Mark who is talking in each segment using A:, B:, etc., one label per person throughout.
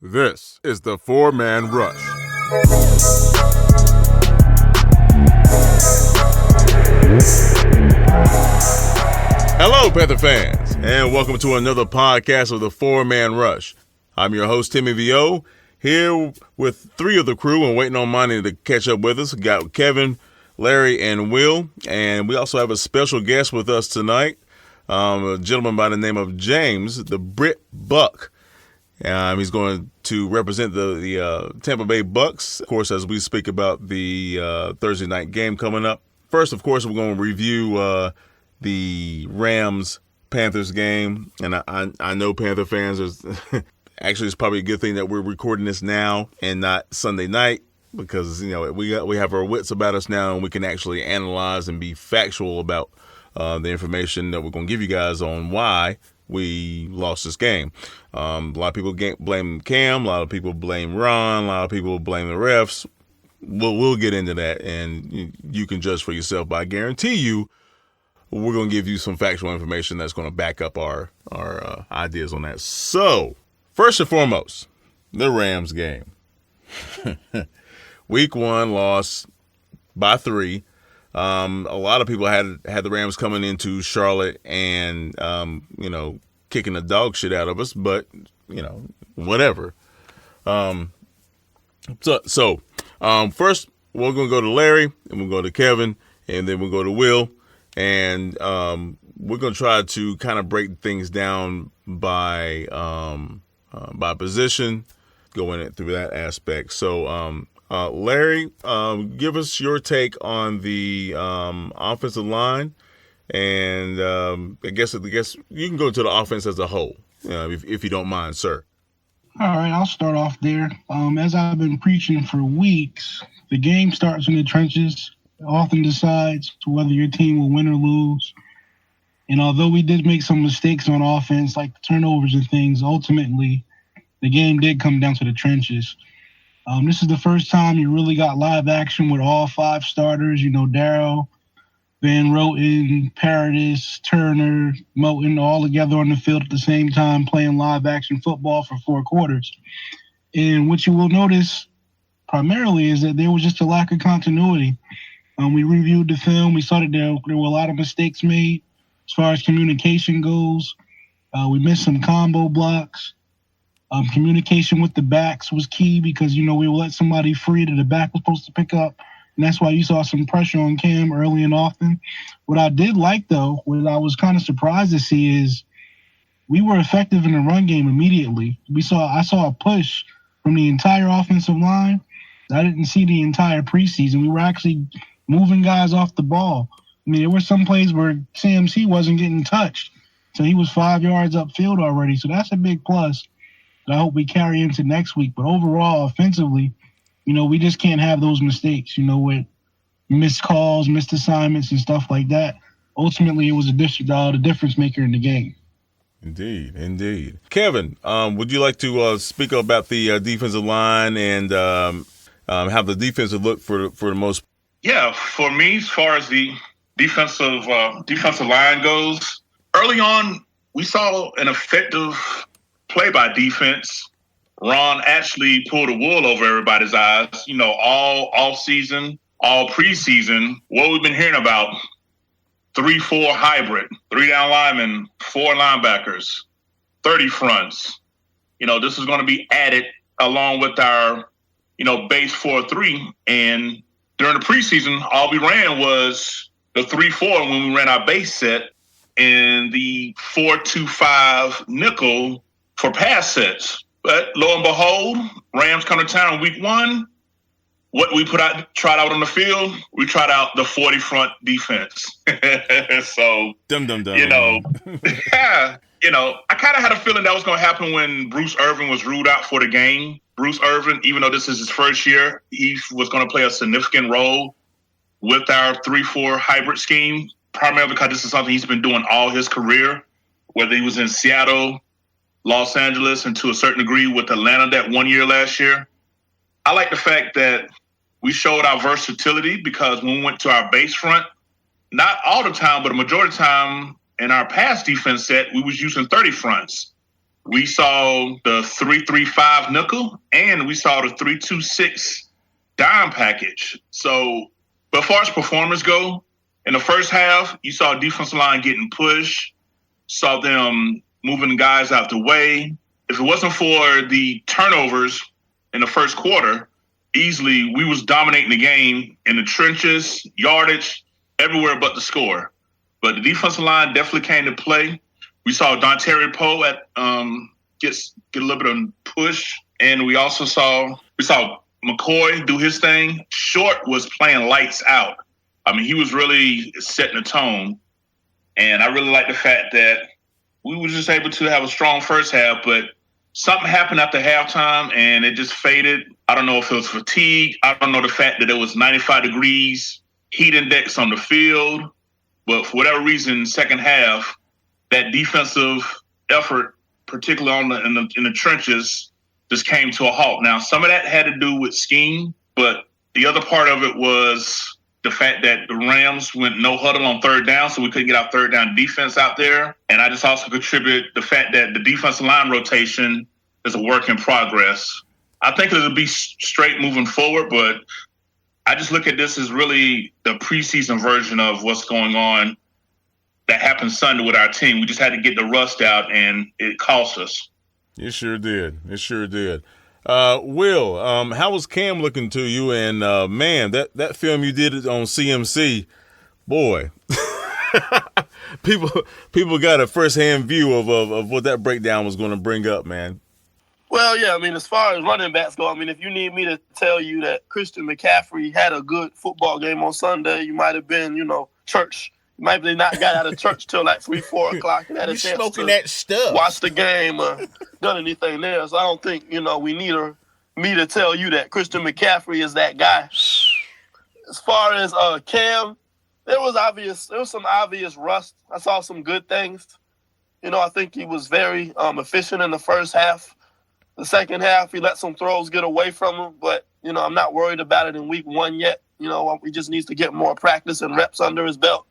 A: This is the Four-Man Rush. Hello, Panther fans, and welcome to another podcast of the Four-Man Rush. I'm your host, TBvsCAR, here with three of the crew and waiting on Monty to catch up with us. We got Kevin, Larry, and Will, and we also have a special guest with us tonight, a gentleman by the name of James, the Brit Buc. He's going to represent the Tampa Bay Bucs, of course, as we speak about the Thursday night game coming up. First, of course, we're going to review the Rams-Panthers game, and I know Panther fans actually it's probably a good thing that we're recording this now and not Sunday night, because we have our wits about us now and we can actually analyze and be factual about the information that we're going to give you guys on why we lost this game. A lot of people blame Cam, a lot of people blame Ron, a lot of people blame the refs. We'll get into that, and you can judge for yourself. But I guarantee you, we're going to give you some factual information that's going to back up our ideas on that. So, first and foremost, the Rams game. Week 1 loss by 3. A lot of people had the Rams coming into Charlotte and, kicking the dog shit out of us, but, whatever. So, first we're going to go to Larry, and we'll go to Kevin, and then we'll go to Will, and we're going to try to kind of break things down by position, going through that aspect. So, Larry, give us your take on the offensive line, and I guess you can go to the offense as a whole, if you don't mind, sir.
B: All right, I'll start off there. As I've been preaching for weeks, the game starts in the trenches. It often decides whether your team will win or lose. And although we did make some mistakes on offense, like the turnovers and things, ultimately the game did come down to the trenches. This is the first time you really got live action with all 5 starters. Darryl, Van Roten, Paradis, Turner, Moten, all together on the field at the same time playing live action football for 4 quarters. And what you will notice primarily is that there was just a lack of continuity. We reviewed the film. We saw that there were a lot of mistakes made as far as communication goes. We missed some combo blocks. Communication with the backs was key because, we will let somebody free that the back was supposed to pick up. And that's why you saw some pressure on Cam early and often. What I did like, though, what I was kind of surprised to see is we were effective in the run game immediately. I saw a push from the entire offensive line. I didn't see the entire preseason. We were actually moving guys off the ball. There were some plays where CMC wasn't getting touched. So he was 5 yards upfield already. So that's a big plus. I hope we carry into next week. But overall, offensively, we just can't have those mistakes, with missed calls, missed assignments, and stuff like that. Ultimately, it was the difference maker in the game.
A: Indeed. Kevin, would you like to speak about the defensive line and how the defensive look for the most?
C: Yeah, for me, as far as the defensive line goes, early on, we saw an effective play by defense. Ron actually pulled the wool over everybody's eyes. All off season, all preseason, what we've been hearing about, 3-4 hybrid, 3 down linemen, 4 linebackers, 30 fronts. This is going to be added along with our, base 4-3. And during the preseason, all we ran was the 3-4 when we ran our base set and the 4-2-5 nickel for pass sets. But lo and behold, Rams come to town week 1. What we tried out on the field, we tried out the 40 front defense. So, I kind of had a feeling that was going to happen when Bruce Irvin was ruled out for the game. Bruce Irvin, even though this is his first year, he was going to play a significant role with our 3-4 hybrid scheme, primarily because this is something he's been doing all his career, whether he was in Seattle, Los Angeles, and to a certain degree with Atlanta that 1 year last year. I like the fact that we showed our versatility because when we went to our base front, not all the time, but a majority of the time in our pass defense set, we was using 30 fronts. We saw the 3-3-5 nickel, and we saw the 3-2-6 dime package. So, but as far as performers go, in the first half, you saw defensive line getting pushed, saw them moving guys out the way. If it wasn't for the turnovers in the first quarter, easily we was dominating the game in the trenches, yardage, everywhere but the score. But the defensive line definitely came to play. We saw Dontario Poe get a little bit of push, and we saw McCoy do his thing. Short was playing lights out. I mean, he was really setting the tone, and I really like the fact that we were just able to have a strong first half, but something happened after halftime, and it just faded. I don't know if it was fatigue. I don't know the fact that it was 95 degrees, heat index on the field, but for whatever reason, second half, that defensive effort, particularly in the trenches, just came to a halt. Now, some of that had to do with scheme, but the other part of it was the fact that the Rams went no huddle on third down, so we couldn't get our third down defense out there. And I just also contribute the fact that the defensive line rotation is a work in progress. I think it'll be straight moving forward, but I just look at this as really the preseason version of what's going on that happened Sunday with our team. We just had to get the rust out, and it cost us.
A: It sure did. It sure did. Will, how was Cam looking to you? And man, that film you did on CMC, boy, people got a first-hand view of what that breakdown was going to bring up, man.
D: Well, yeah, I mean, as far as running backs go, I mean, if you need me to tell you that Christian McCaffrey had a good football game on Sunday, you might have been, church. You might have not got out of church till like 3, 4 o'clock and had a chance
A: smoking
D: to
A: that stuff,
D: watch the game, done anything there. So I don't think, we need me to tell you that Christian McCaffrey is that guy. As far as Cam, there was some obvious rust. I saw some good things. I think he was very efficient in the first half. The second half, he let some throws get away from him, but, I'm not worried about it in week 1 yet. He just needs to get more practice and reps under his belt.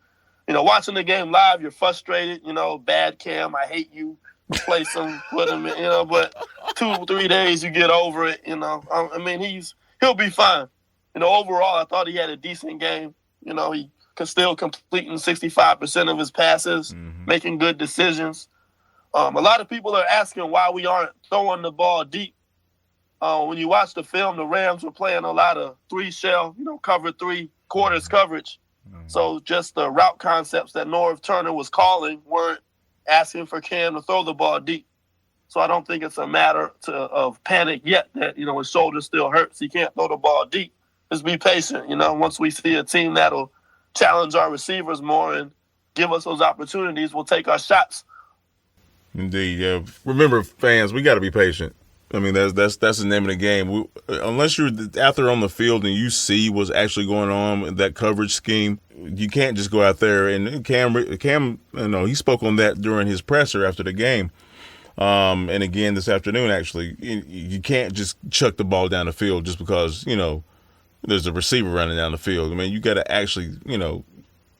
D: Watching the game live, you're frustrated, bad Cam, I hate you, replace him, put him in, but 2, 3 days, you get over it, I mean, he'll be fine. Overall, I thought he had a decent game. He still completing 65% of his passes, making good decisions. A lot of people are asking why we aren't throwing the ball deep. When you watch the film, the Rams were playing a lot of 3-shell, cover 3 quarters coverage. So just the route concepts that Norv Turner was calling weren't asking for Cam to throw the ball deep. So I don't think it's a matter of panic yet that, his shoulder still hurts. He can't throw the ball deep. Just be patient. Once we see a team that'll challenge our receivers more and give us those opportunities, we'll take our shots.
A: Indeed, yeah. Remember, fans, we got to be patient. I mean, that's the name of the game. Unless you're out there on the field and you see what's actually going on in that coverage scheme, you can't just go out there. And Cam, he spoke on that during his presser after the game, and again this afternoon. Actually, you can't just chuck the ball down the field just because there's a receiver running down the field. I mean, you got to actually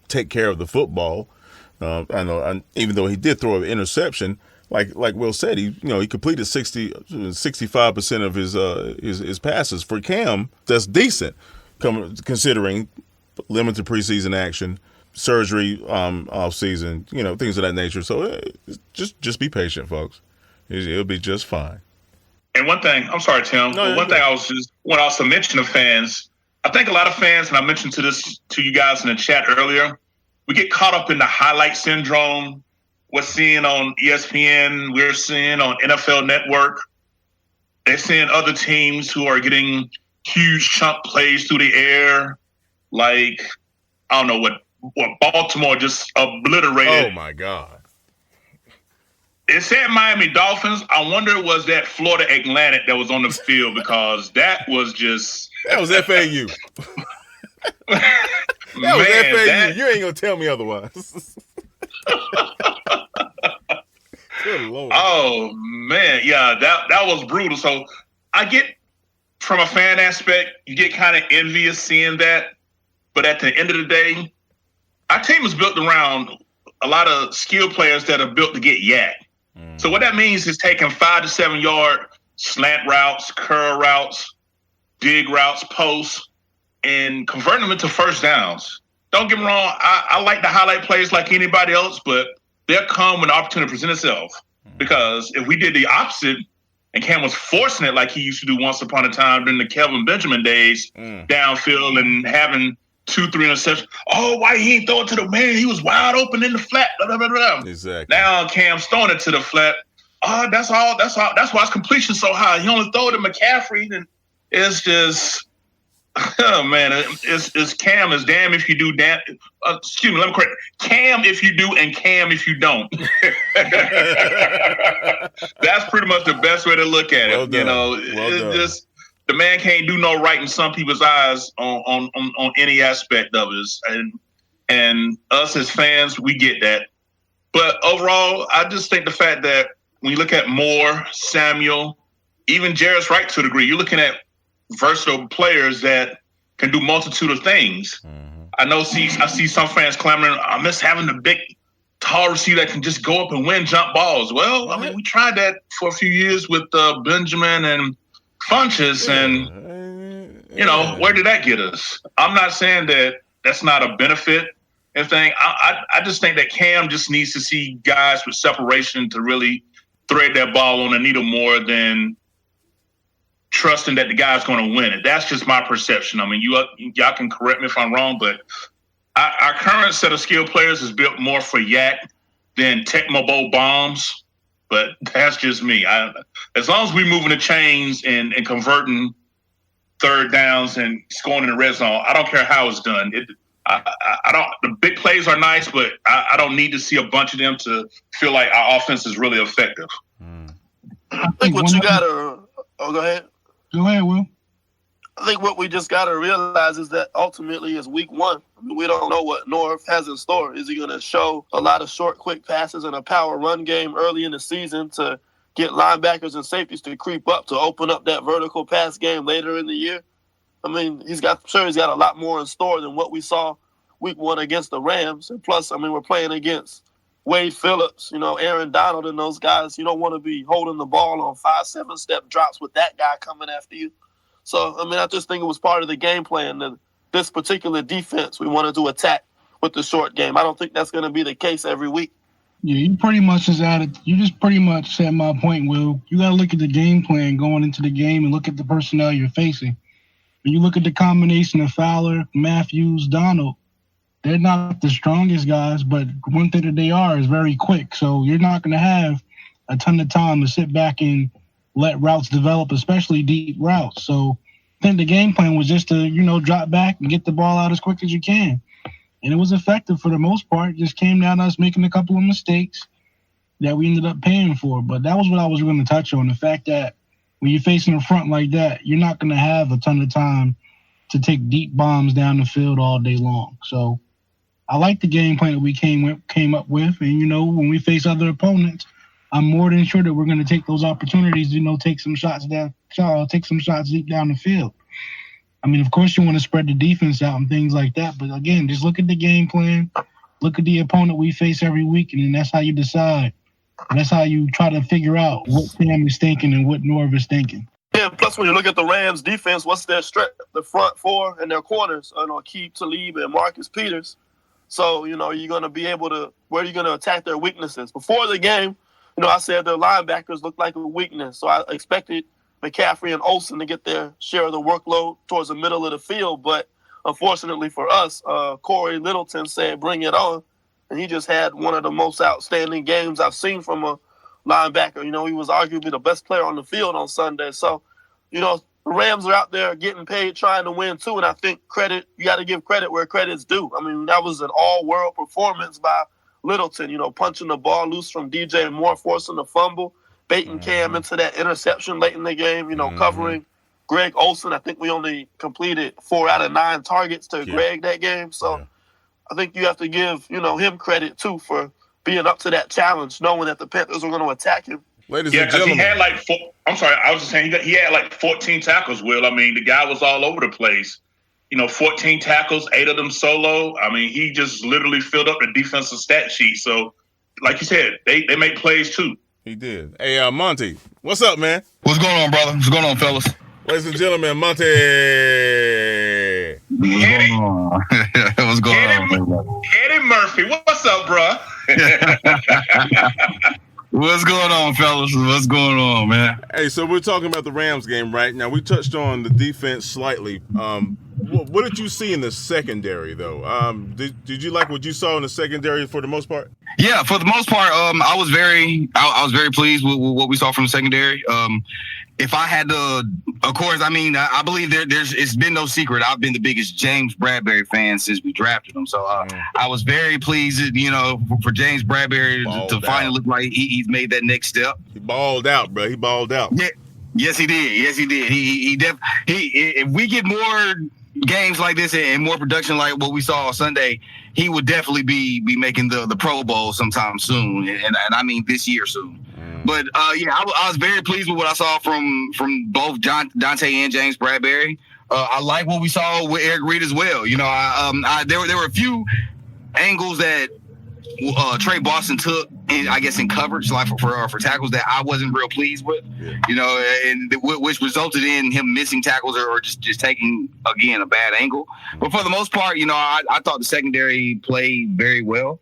A: take care of the football. I know, even though he did throw an interception, like Will said, he completed 65% of his passes. For Cam, that's decent, considering limited preseason action, surgery off season, things of that nature. So just be patient, folks. It'll be just fine.
C: And one thing, I'm sorry, Tim. No, one thing I want to also mention to fans. I think a lot of fans, and I mentioned to you guys in the chat earlier, we get caught up in the highlight syndrome. We're seeing on ESPN, we're seeing on NFL Network. They're seeing other teams who are getting huge chunk plays through the air. Like, I don't know what Baltimore just obliterated.
A: Oh, my God.
C: It said Miami Dolphins. I wonder was that Florida Atlantic that was on the field, because that was just...
A: That was FAU. That was FAU. You ain't going to tell me otherwise. Good Lord.
C: Oh, man. Yeah, that was brutal. So I get, from a fan aspect, you get kind of envious seeing that. But at the end of the day, our team is built around a lot of skilled players that are built to get yak. So what that means is taking 5 to 7 yard slant routes, curl routes, dig routes, posts, and converting them into first downs. Don't get me wrong, I like to highlight plays like anybody else, but they'll come when the opportunity presents itself. Because if we did the opposite and Cam was forcing it like he used to do once upon a time during the Kelvin Benjamin days, downfield and having 2-3 interceptions. Oh, why he ain't throw it to the man? He was wide open in the flat. Blah, blah, blah, blah.
A: Exactly.
C: Now Cam's throwing it to the flat. Oh, that's all. That's why his completion's so high. He only throw it to McCaffrey, and it's just, oh man, it's Cam is damn if you do, damn. Excuse me, let me correct. Cam if you do, and Cam if you don't. That's pretty much the best way to look at it.
A: Well done.
C: You know,
A: Well
C: just the man can't do no right in some people's eyes on any aspect of it. And us as fans, we get that. But overall, I just think the fact that when you look at Moore, Samuel, even Jarris Wright to a degree, you're looking at versatile players that can do multitude of things. I see some fans clamoring, I miss having the big, tall receiver that can just go up and win jump balls. Well, I mean, we tried that for a few years with Benjamin and Funches, and, you know, where did that get us? I'm not saying that that's not a benefit. I just think that Cam just needs to see guys with separation to really thread that ball on the needle more than trusting that the guy's going to win it. That's just my perception. I mean, y'all can correct me if I'm wrong, but our current set of skill players is built more for yak than Tecmo Bowl bombs. But that's just me. As long as we're moving the chains and converting third downs and scoring in the red zone, I don't care how it's done. I don't. The big plays are nice, but I don't need to see a bunch of them to feel like our offense is really effective.
D: I think what you gotta. Oh, go ahead.
B: Go ahead, Will.
D: I think what we just gotta realize is that ultimately it's week 1. I mean, we don't know what Norv has in store. Is he gonna show a lot of short, quick passes and a power run game early in the season to get linebackers and safeties to creep up to open up that vertical pass game later in the year? I mean, he's got a lot more in store than what we saw week 1 against the Rams. And plus, I mean, we're playing against Wade Phillips, Aaron Donald and those guys. You don't want to be holding the ball on 5-7 step drops with that guy coming after you. So, I mean, I just think it was part of the game plan that this particular defense we wanted to attack with the short game. I don't think that's going to be the case every week.
B: Yeah, you just pretty much said my point, Will. You got to look at the game plan going into the game and look at the personnel you're facing. When you look at the combination of Fowler, Matthews, Donald, they're not the strongest guys, but one thing that they are is very quick. So you're not going to have a ton of time to sit back and let routes develop, especially deep routes. So I think the game plan was just to, drop back and get the ball out as quick as you can. And it was effective for the most part. It just came down to us making a couple of mistakes that we ended up paying for. But that was what I was going to touch on, the fact that when you're facing a front like that, you're not going to have a ton of time to take deep bombs down the field all day long. So I like the game plan that we came up with. And, when we face other opponents, I'm more than sure that we're going to take those opportunities, take some shots deep down the field. I mean, of course, you want to spread the defense out and things like that. But, again, just look at the game plan, look at the opponent we face every week, and then that's how you decide. That's how you try to figure out what Cam is thinking and what Norv is thinking.
D: Yeah, plus when you look at the Rams defense, what's their strength? The front four and their corners, Keith Talib and Marcus Peters. So, you're going to be able to – where are you going to attack their weaknesses? Before the game, I said their linebackers looked like a weakness. So I expected McCaffrey and Olsen to get their share of the workload towards the middle of the field. But unfortunately for us, Corey Littleton said, bring it on. And he just had one of the most outstanding games I've seen from a linebacker. He was arguably the best player on the field on Sunday. So, the Rams are out there getting paid, trying to win too. And I think you got to give credit where credit's due. I mean, that was an all-world performance by Littleton, punching the ball loose from DJ Moore, forcing the fumble, baiting Cam into that interception late in the game, covering Greg Olsen. I think we only completed 4 out of 9 targets to Greg that game. So I think you have to give, him credit too for being up to that challenge, knowing that the Panthers were going to attack him.
A: Ladies and gentlemen.
C: He had I was just saying he had 14 tackles, Will. I mean, the guy was all over the place. 14 tackles, 8 of them solo. I mean, he just literally filled up the defensive stat sheet. So, like you said, they make plays too.
A: He did. Hey, Monty, what's up, man?
E: What's going on, brother? What's going on, fellas?
A: Ladies and gentlemen, Monty.
E: What's going on? What's going on?
C: Eddie Murphy, what's up, bro?
E: What's going on, fellas? What's going on, man?
A: Hey, so we're talking about the Rams game right now. We touched on the defense slightly. What did you see in the secondary, though? Did you like what you saw in the secondary for the most part?
E: Yeah, for the most part, I was very pleased with what we saw from the secondary. If I had to, of course, I mean, I believe it's been no secret. I've been the biggest James Bradbury fan since we drafted him. So I was very pleased, for James Bradbury to finally look like he's made that next step.
A: He balled out, bro. He balled out.
E: Yeah. Yes, he did. Yes, he did. If we get more games like this and more production like what we saw on Sunday, he would definitely be making the Pro Bowl sometime soon, and I mean this year soon. But I was very pleased with what I saw from both Dante and James Bradbury. I like what we saw with Eric Reed as well. There were a few angles that Trey Boston took, in coverage, like for tackles that I wasn't real pleased with, and which resulted in him missing tackles or just taking, again, a bad angle. But for the most part, I thought the secondary played very well.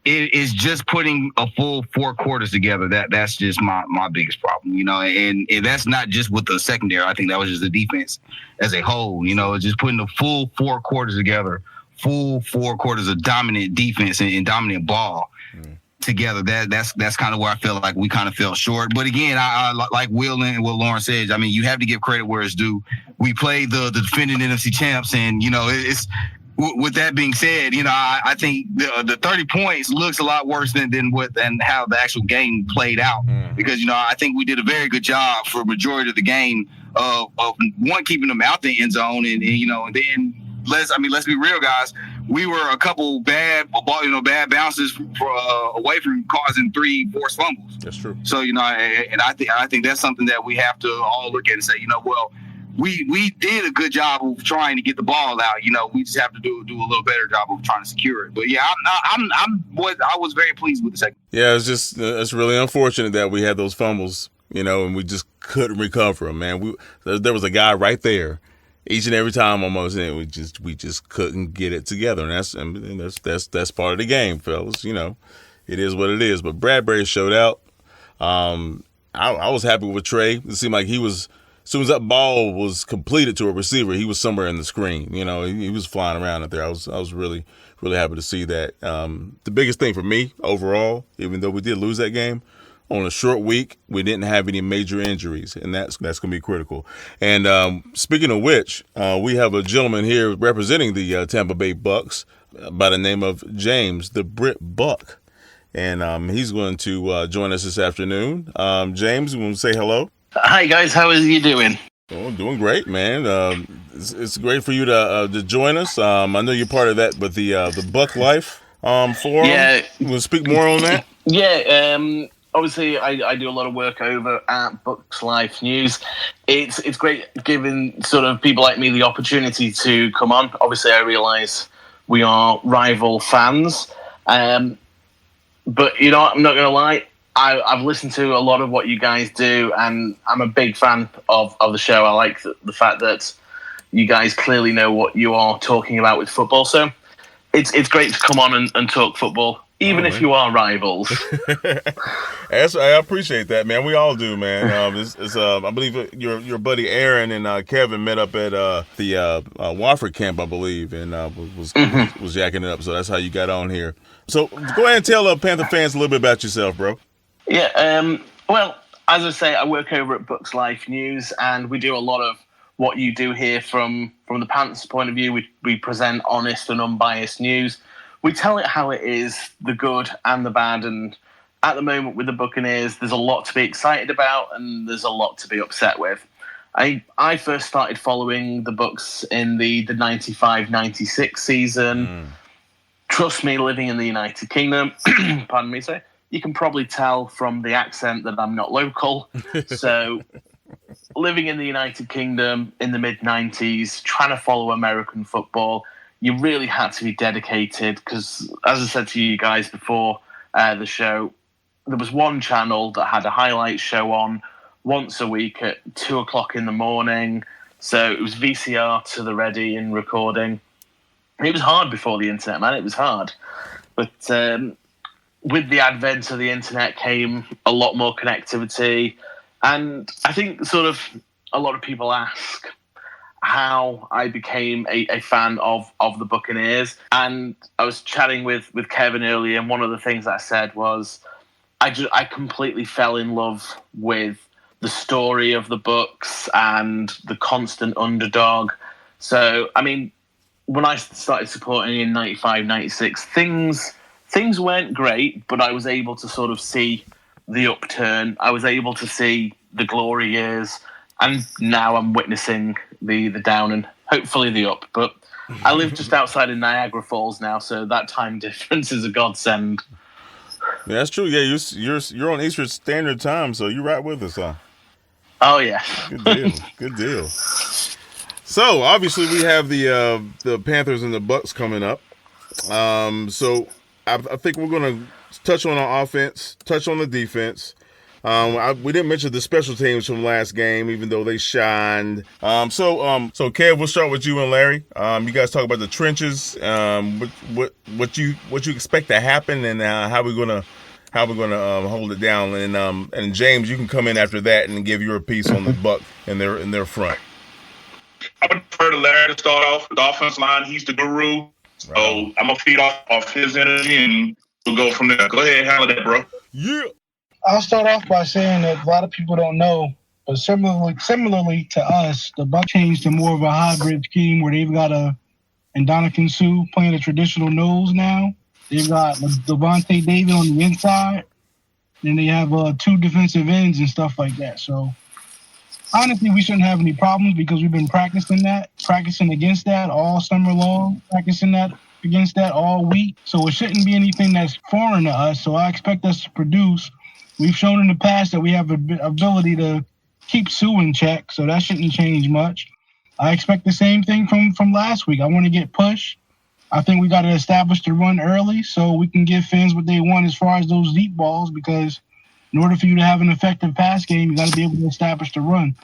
E: It is just putting a full 4 quarters together. That's just my biggest problem, and that's not just with the secondary. I think that was just the defense as a whole, just putting the full 4 quarters together, full 4 quarters of dominant defense and dominant ball together. That's kind of where I feel like we kind of fell short. But again, I like Will and what Lauren said. I mean, you have to give credit where it's due. We played the defending NFC champs, and it's. With that being said, I think the 30 points looks a lot worse than how the actual game played out. Because, I think we did a very good job for a majority of the game of one, keeping them out the end zone. And then let's be real, guys. We were a couple bad bounces away from causing 3 forced fumbles.
A: That's true.
E: So, and I think that's something that we have to all look at and say, well, we did a good job of trying to get the ball out. We just have to do a little better job of trying to secure it. But yeah, I was very pleased with the second.
A: Yeah, it's really unfortunate that we had those fumbles, and we just couldn't recover them, man. There was a guy right there each and every time almost, and we just couldn't get it together. And that's part of the game, fellas. It is what it is. But Bradbury showed out. I was happy with Trey. It seemed like he was. As soon as that ball was completed to a receiver, he was somewhere in the screen. He was flying around out there. I was really, really happy to see that. The biggest thing for me overall, even though we did lose that game, on a short week, we didn't have any major injuries, and that's going to be critical. And speaking of which, we have a gentleman here representing the Tampa Bay Bucs by the name of James, the Brit Buc. And he's going to join us this afternoon. James, you want to say hello?
F: Hi guys, how are you doing?
A: Oh, doing great, man. It's great for you to join us. I know you're part of that, but the Buc Life forum.
F: Yeah,
A: you want to speak more on that?
F: Yeah. Obviously, I do a lot of work over at Bucs Life News. It's great giving sort of people like me the opportunity to come on. Obviously, I realise we are rival fans, but I'm not going to lie. I've listened to a lot of what you guys do, and I'm a big fan of the show. I like the fact that you guys clearly know what you are talking about with football. So it's great to come on and talk football, even if you are rivals.
A: I appreciate that, man. We all do, man. I believe your buddy Aaron and Kevin met up at the Wofford camp, I believe, and was yakking it up. So that's how you got on here. So go ahead and tell Panther fans a little bit about yourself, bro.
F: Yeah, well, as I say, I work over at Bucs Life News, and we do a lot of what you do here from the Panthers' point of view. We present honest and unbiased news. We tell it how it is, the good and the bad, and at the moment with the Buccaneers, there's a lot to be excited about, and there's a lot to be upset with. I first started following the Bucs in the 95-96 season. Trust me, living in the United Kingdom, pardon me, sir. You can probably tell from the accent that I'm not local. So living in the United Kingdom in the mid-90s, trying to follow American football, you really had to be dedicated because, as I said to you guys before the show, there was one channel that had a highlight show on once a week at 2:00 in the morning. So it was VCR to the ready and recording. It was hard before the internet, man. It was hard. But with the advent of the internet came a lot more connectivity. And I think sort of a lot of people ask how I became a fan of the Buccaneers. And I was chatting with Kevin earlier, and one of the things I said was I completely fell in love with the story of the Bucs and the constant underdog. So, I mean, when I started supporting in 95, 96, things weren't great, but I was able to sort of see the upturn. I was able to see the glory years, and now I'm witnessing the down and hopefully the up. But I live just outside of Niagara Falls now, so that time difference is a godsend.
A: Yeah, that's true. Yeah, you're on Eastern Standard Time, so you're right with us, huh?
F: Oh yeah.
A: Good deal. Good deal. So obviously we have the Panthers and the Bucs coming up. So I think we're gonna touch on our offense, touch on the defense. We didn't mention the special teams from last game, even though they shined. So Kev, we'll start with you and Larry. You guys talk about the trenches. What you expect to happen, and how we're gonna hold it down. And James, you can come in after that and give your piece on the Bucs and their front.
C: I would prefer to Larry to start off with the offensive line. He's the guru. So I'm going to feed off his energy, and we'll go from there. Go ahead, handle that, bro.
A: Yeah.
B: I'll start off by saying that a lot of people don't know, but similarly to us, the Bucs changed to more of a hybrid scheme where they've got Ndamukong Suh playing a traditional nose now. They've got Devontae David on the inside. Then they have 2 defensive ends and stuff like that. So honestly, we shouldn't have any problems because we've been practicing against that all summer long, practicing that against that all week. So it shouldn't be anything that's foreign to us. So I expect us to produce. We've shown in the past that we have the ability to keep Suh in check, so that shouldn't change much. I expect the same thing from last week. I want to get pushed. I think we got to establish the run early so we can give fans what they want as far as those deep balls, because in order for you to have an effective pass game, you got to be able to establish the run.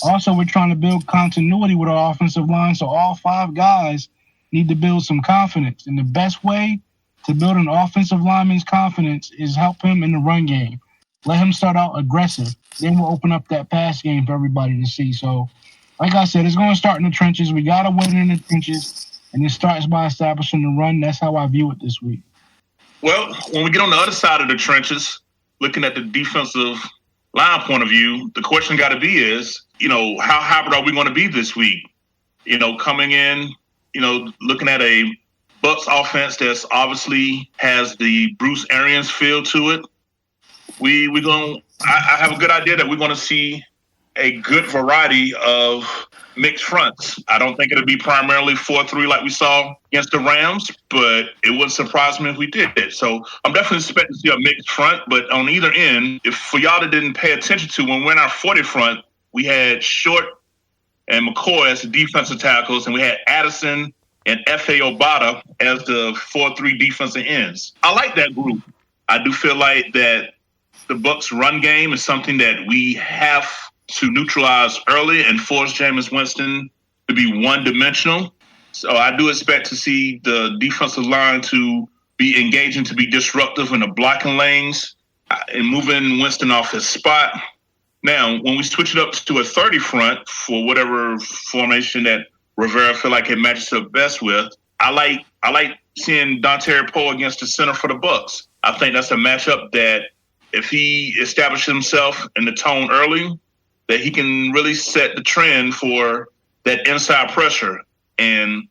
B: Also, we're trying to build continuity with our offensive line, so all 5 guys need to build some confidence. And the best way to build an offensive lineman's confidence is help him in the run game. Let him start out aggressive. Then we'll open up that pass game for everybody to see. So, like I said, it's going to start in the trenches. We got to win in the trenches, and it starts by establishing the run. That's how I view it this week.
C: Well, when we get on the other side of the trenches, looking at the defensive line point of view, the question got to be is, how hybrid are we going to be this week? Coming in, looking at a Bucs offense that's obviously has the Bruce Arians feel to it. I have a good idea that we're going to see a good variety of mixed fronts. I don't think it'll be primarily 4-3 like we saw against the Rams, but it wouldn't surprise me if we did it. So I'm definitely expecting to see a mixed front, but on either end, if for y'all that didn't pay attention to, when we're in our 40 front, we had Short and McCoy as the defensive tackles, and we had Addison and F.A. Obata as the 4-3 defensive ends. I like that group. I do feel like that the Bucs run game is something that we have to neutralize early and force Jameis Winston to be one-dimensional. So I do expect to see the defensive line to be engaging, to be disruptive in the blocking lanes and moving Winston off his spot. Now, when we switch it up to a 30 front for whatever formation that Rivera feel like it matches up best with, I like seeing Dontari Poe against the center for the Bucs. I think that's a matchup that if he establishes himself in the tone early, that he can really set the trend for that inside pressure. And,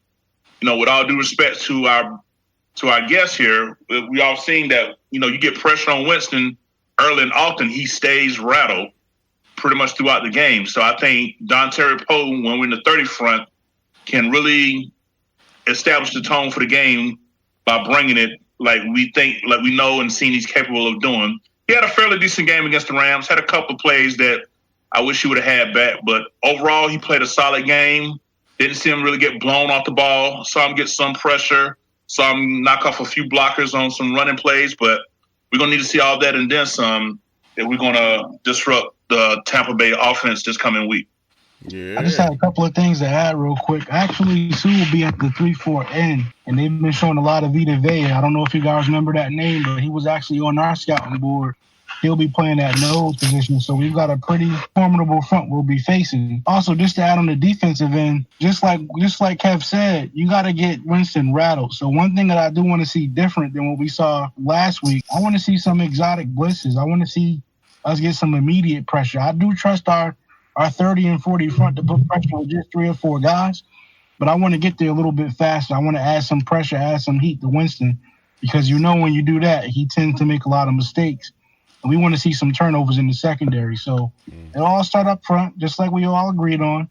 C: with all due respect to our guests here, we all seen that, you get pressure on Winston early and often, he stays rattled pretty much throughout the game. So I think Dontari Poe, when we're in the 30 front, can really establish the tone for the game by bringing it like we know and seen he's capable of doing. He had a fairly decent game against the Rams, had a couple of plays that I wish he would have had back, but overall he played a solid game. Didn't see him really get blown off the ball. Saw him get some pressure. Saw him knock off a few blockers on some running plays, but we're going to need to see all that and then some if we're going to disrupt the Tampa Bay offense this coming week.
A: Yeah.
B: I just had a couple of things to add real quick. Actually, Sue will be at the 3-4 end, and they've been showing a lot of Vita Vea. I don't know if you guys remember that name, but he was actually on our scouting board. He'll be playing that nose position, so we've got a pretty formidable front we'll be facing. Also, just to add on the defensive end, just like Kev said, you got to get Winston rattled. So one thing that I do want to see different than what we saw last week, I want to see some exotic blitzes. I want to see us get some immediate pressure. I do trust our 30 and 40 front to put pressure on just 3 or 4 guys, but I want to get there a little bit faster. I want to add some pressure, add some heat to Winston, because when you do that, he tends to make a lot of mistakes. And we want to see some turnovers in the secondary. So it all start up front, just like we all agreed on.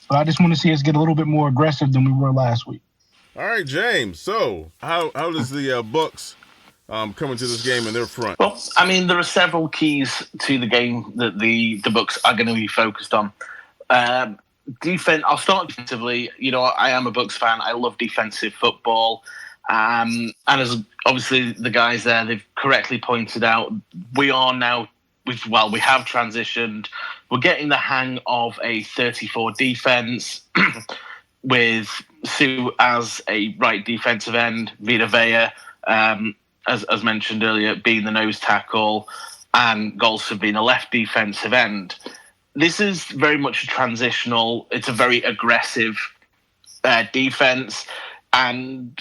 B: But I just want to see us get a little bit more aggressive than we were last week.
A: All right, James. So how does the Bucs come into this game in their front?
F: Well, I mean, there are several keys to the game that the Bucs are going to be focused on. Defense. I'll start defensively. I am a Bucs fan. I love defensive football. And as obviously the guys there, they've correctly pointed out, we have transitioned. We're getting the hang of a 34 defense with Sue as a right defensive end, Vita Vea, as mentioned earlier, being the nose tackle, and Golson being a left defensive end. This is very much a transitional. It's a very aggressive defense, and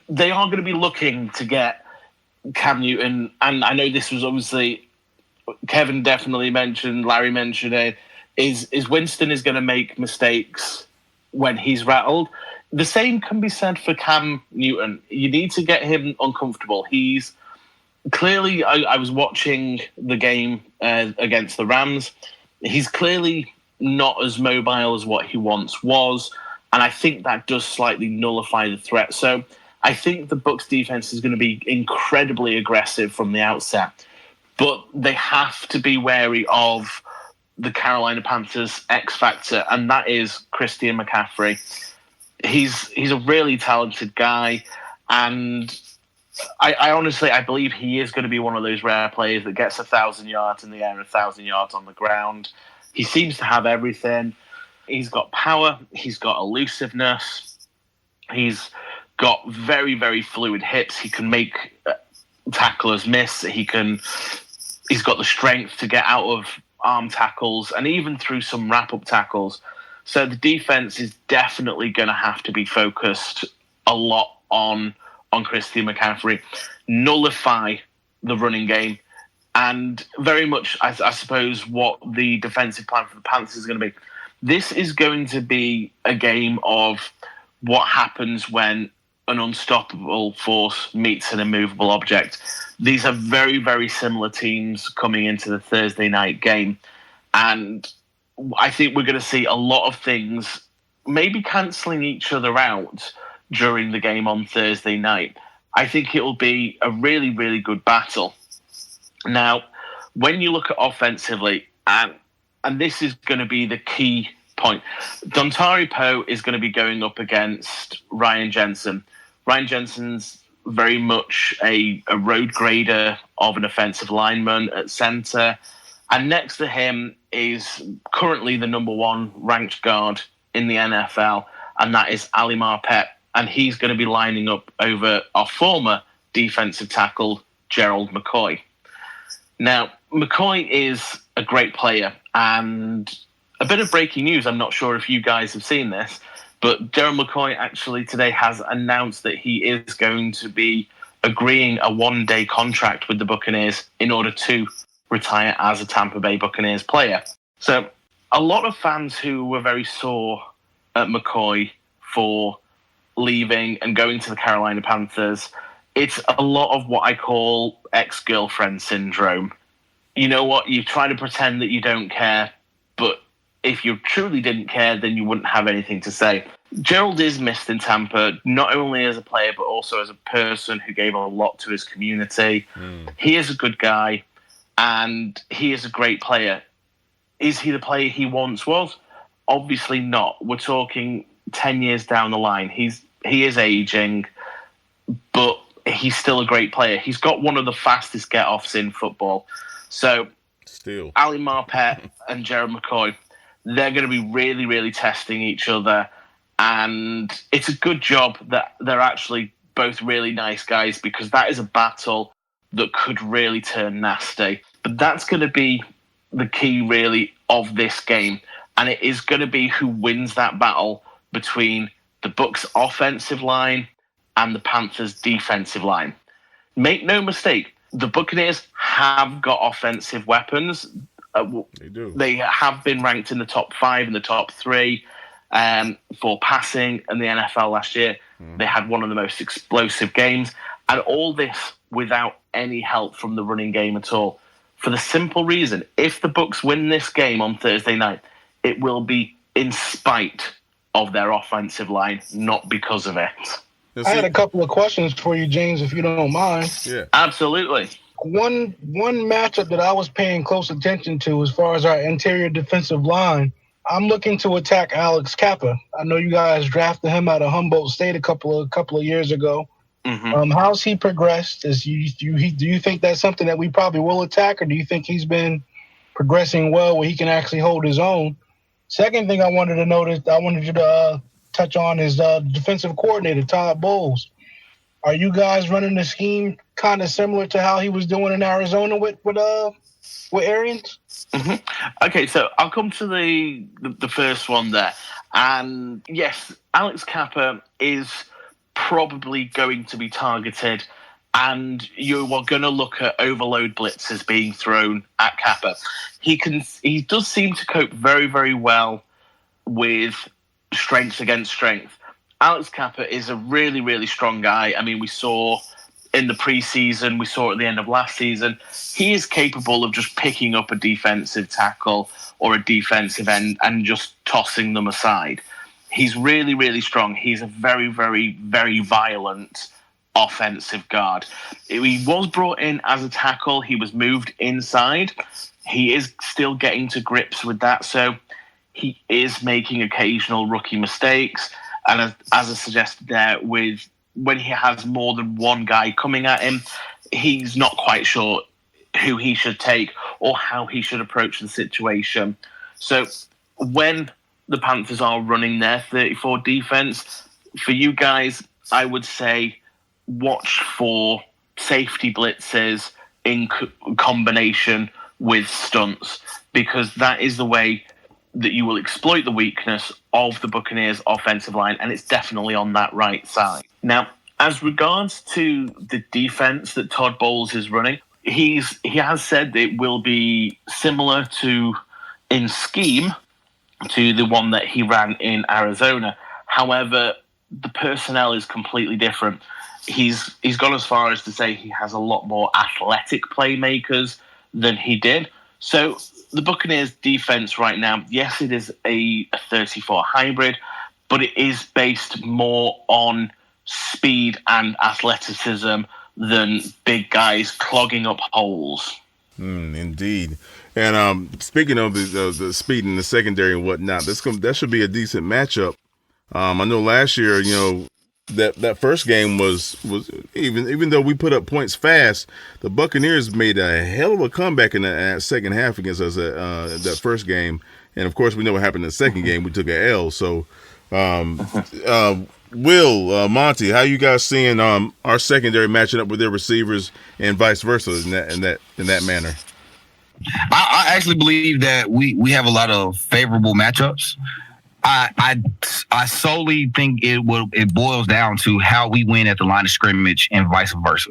F: they are going to be looking to get Cam Newton. And I know this was obviously Kevin definitely mentioned, Larry mentioned it. Is Winston is going to make mistakes when he's rattled. The same can be said for Cam Newton. You need to get him uncomfortable. He's clearly, I was watching the game against the Rams. He's clearly not as mobile as what he once was. And I think that does slightly nullify the threat. So I think the Bucs defense is going to be incredibly aggressive from the outset. But they have to be wary of the Carolina Panthers X factor, and that is Christian McCaffrey. He's a really talented guy, and I honestly believe he is going to be one of those rare players that gets 1,000 yards in the air, 1,000 yards on the ground. He seems to have everything. He's got power. He's got elusiveness. He's got very, very fluid hips. He can make tacklers miss. He's got the strength to get out of arm tackles and even through some wrap-up tackles. So the defense is definitely going to have to be focused a lot on Christian McCaffrey, nullify the running game, and very much, I suppose, what the defensive plan for the Panthers is going to be. This is going to be a game of what happens when an unstoppable force meets an immovable object. These are very, very similar teams coming into the Thursday night game. And I think we're going to see a lot of things maybe cancelling each other out during the game on Thursday night. I think it will be a really, really good battle. Now, when you look at offensively, and this is going to be the key point, Dontari Poe is going to be going up against Ryan Jensen. Ryan Jensen's very much a road grader of an offensive lineman at center. And next to him is currently the number 1 ranked guard in the NFL, and that is Ali Marpet. And he's going to be lining up over our former defensive tackle, Gerald McCoy. Now, McCoy is a great player, and a bit of breaking news, I'm not sure if you guys have seen this, but Gerald McCoy actually today has announced that he is going to be agreeing a 1-day contract with the Buccaneers in order to retire as a Tampa Bay Buccaneers player. So a lot of fans who were very sore at McCoy for leaving and going to the Carolina Panthers, it's a lot of what I call ex-girlfriend syndrome. You know what? You try to pretend that you don't care, but if you truly didn't care, then you wouldn't have anything to say. Gerald is missed in Tampa, not only as a player, but also as a person who gave a lot to his community. He is a good guy, and he is a great player. Is he the player he once was? Obviously not. We're talking 10 years down the line. He is aging, but he's still a great player. He's got one of the fastest get-offs in football. So
A: still,
F: Ali Marpet and Jared McCoy, they're going to be really, really testing each other. And it's a good job that they're actually both really nice guys, because that is a battle that could really turn nasty. But that's going to be the key, really, of this game. And it is going to be who wins that battle between the Bucs' offensive line and the Panthers' defensive line. Make no mistake, the Buccaneers have got offensive weapons.
A: They do.
F: They have been ranked in the top 5 and the top 3 for passing in the NFL last year. They had one of the most explosive games. And all this without any help from the running game at all. For the simple reason, if the Bucs win this game on Thursday night, it will be in spite of their offensive line, not because of it.
B: I had a couple of questions for you, James, if you don't mind.
A: Yeah,
F: absolutely.
B: One matchup that I was paying close attention to as far as our interior defensive line, I'm looking to attack Alex Kappa. I know you guys drafted him out of Humboldt State a couple of years ago.
F: Mm-hmm.
B: How's he progressed? Do you think that's something that we probably will attack, or do you think he's been progressing well where he can actually hold his own? Second thing I wanted you to touch on is defensive coordinator Todd Bowles. Are you guys running the scheme kind of similar to how he was doing in Arizona with Arians?
F: Mm-hmm. Okay, so I'll come to the first one there. And yes, Alex Kappa is probably going to be targeted, and you are going to look at overload blitzes being thrown at Kappa. He does seem to cope very, very well with strength against strength. Alex Kappa is a really, really strong guy. I mean, we saw in the preseason, we saw at the end of last season, he is capable of just picking up a defensive tackle or a defensive end and just tossing them aside. He's really, really strong. He's a very, very, very violent offensive guard. He was brought in as a tackle. He was moved inside. He is still getting to grips with that. So he is making occasional rookie mistakes. And as I suggested there, when he has more than one guy coming at him, he's not quite sure who he should take or how he should approach the situation. So when the Panthers are running their 34 defense, for you guys, I would say watch for safety blitzes in combination with stunts, because that is the way that you will exploit the weakness of the Buccaneers offensive line, and it's definitely on that right side. Now, as regards to the defense that Todd Bowles is running, he has said it will be similar to in scheme to the one that he ran in Arizona. However, the personnel is completely different. He's gone as far as to say he has a lot more athletic playmakers than he did. So the Buccaneers defense right now, yes, it is a 34 hybrid, but it is based more on speed and athleticism than big guys clogging up holes.
A: Indeed. And speaking of the speed in the secondary and whatnot, that should be a decent matchup. I know last year, that first game was even though we put up points fast, the Buccaneers made a hell of a comeback in that second half against us that first game. And of course, we know what happened in the second game. We took an L. So, Will, Monty, how you guys seeing our secondary matching up with their receivers and vice versa in that manner?
E: I actually believe that we have a lot of favorable matchups. I solely think it boils down to how we win at the line of scrimmage and vice versa.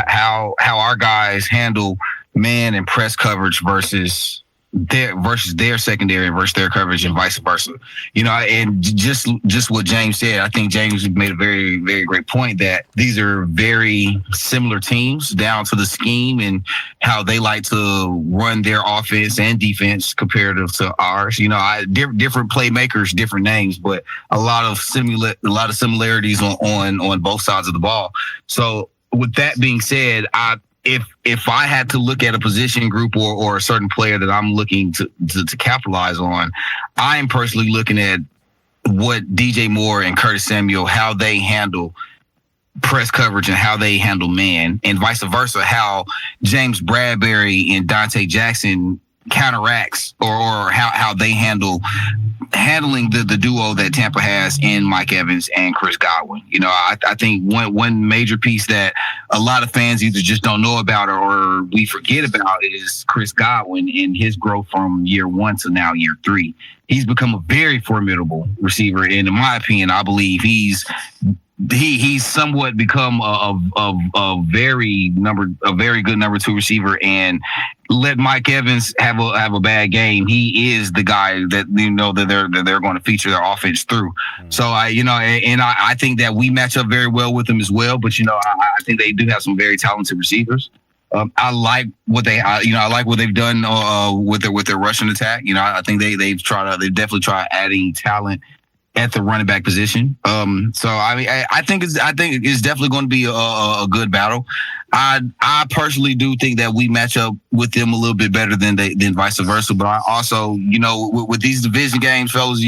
E: How our guys handle man and press coverage versus their secondary and versus their coverage and vice versa. And just what James said, I think James made a very, very great point that these are very similar teams down to the scheme and how they like to run their offense and defense comparative to ours. Different playmakers, different names, but a lot of similarities on both sides of the ball. So with that being said, if I had to look at a position group or a certain player that I'm looking to capitalize on, I'm personally looking at what DJ Moore and Curtis Samuel, how they handle press coverage and how they handle man, and vice versa, how James Bradbury and Dante Jackson counteracts or how they handling the duo that Tampa has in Mike Evans and Chris Godwin. You know, I think one major piece that a lot of fans either just don't know about or we forget about is Chris Godwin and his growth from year 1 to now year 3. He's become a very formidable receiver, and in my opinion, I believe he's somewhat become a very good number 2 receiver. And let Mike Evans have a bad game, he is the guy that that they're going to feature their offense through. So I think that we match up very well with them as well. But I think they do have some very talented receivers. I like what they've done with their rushing attack. I think they've definitely tried adding talent at the running back position. So I think it's definitely going to be a good battle. I personally do think that we match up with them a little bit better than vice versa. But I also, with these division games, fellas,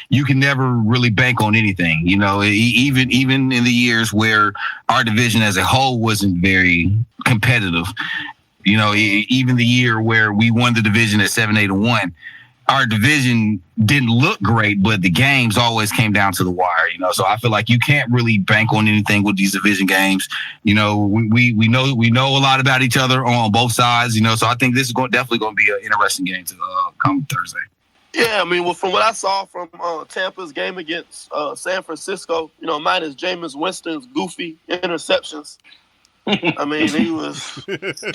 E: you can never really bank on anything. Even in the years where our division as a whole wasn't very competitive, even the year where we won the division at 7-8-1. Our division didn't look great, but the games always came down to the wire, So I feel like you can't really bank on anything with these division games. We know a lot about each other on both sides, So I think this is definitely going to be an interesting game to come Thursday.
D: Yeah, I mean, from what I saw from Tampa's game against San Francisco, minus Jameis Winston's goofy interceptions. I mean, he was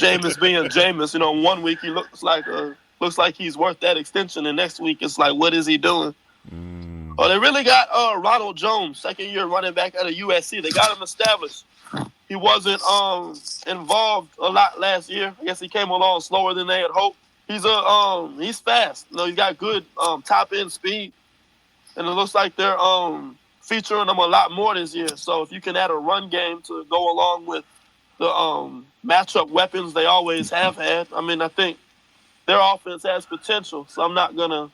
D: Jameis being Jameis. 1 week he looks like he's worth that extension, and next week it's like, what is he doing? Oh, they really got Ronald Jones, second-year running back out of USC. They got him established. He wasn't involved a lot last year. I guess he came along slower than they had hoped. He's fast. He's got good top-end speed, and it looks like they're featuring him a lot more this year. So if you can add a run game to go along with the matchup weapons they always have had, I mean, I think their offense has potential, so I'm not going to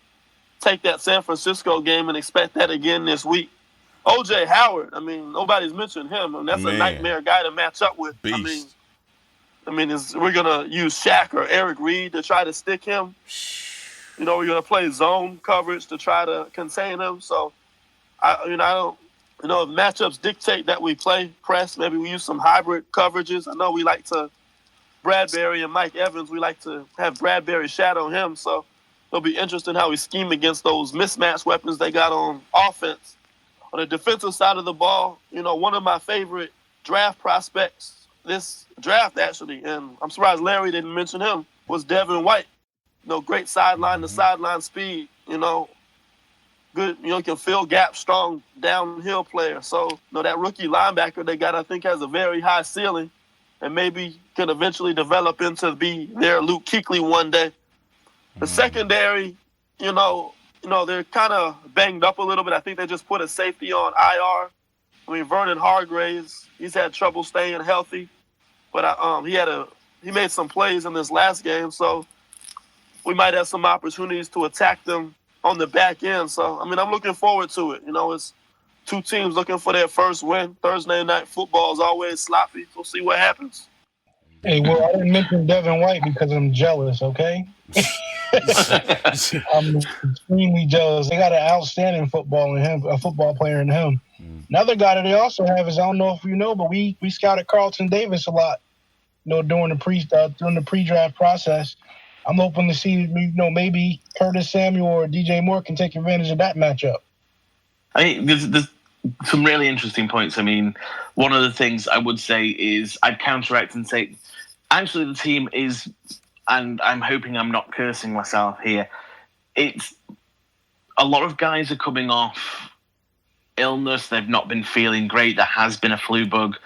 D: take that San Francisco game and expect that again this week. O.J. Howard, I mean, nobody's mentioned him, and that's a nightmare guy to match up with. Beast. I mean, we're going to use Shaq or Eric Reed to try to stick him. We're going to play zone coverage to try to contain him. So, I don't, if matchups dictate that we play press, maybe we use some hybrid coverages. I know we like to Bradbury and Mike Evans, we like to have Bradbury shadow him, so it'll be interesting how we scheme against those mismatched weapons they got on offense. On the defensive side of the ball, one of my favorite draft prospects this draft, actually, and I'm surprised Larry didn't mention him, was Devin White. Great sideline to sideline speed, good, can fill gaps, strong downhill player. So, that rookie linebacker they got, I think, has a very high ceiling, and maybe can eventually develop into be their Luke Kuechly one day. The secondary, they're kind of banged up a little bit. I think they just put a safety on IR. I mean, Vernon Hargraves, he's had trouble staying healthy, but he made some plays in this last game, so we might have some opportunities to attack them on the back end. So, I mean, I'm looking forward to it. It's two teams looking for their first win. Thursday night football is always sloppy. We'll see what happens.
B: Hey, well, I didn't mention Devin White because I'm jealous, okay? I'm extremely jealous. They got an outstanding football player in him. Another guy that they also have is, I don't know if you know, but we scouted Carlton Davis a lot, during the pre-draft process. I'm hoping to see, maybe Curtis Samuel or DJ Moore can take advantage of that matchup.
F: I think there's some really interesting points. I mean, one of the things I would say is I'd counteract and say, actually, the team is, and I'm hoping I'm not cursing myself here, it's a lot of guys are coming off illness. They've not been feeling great. There has been a flu bug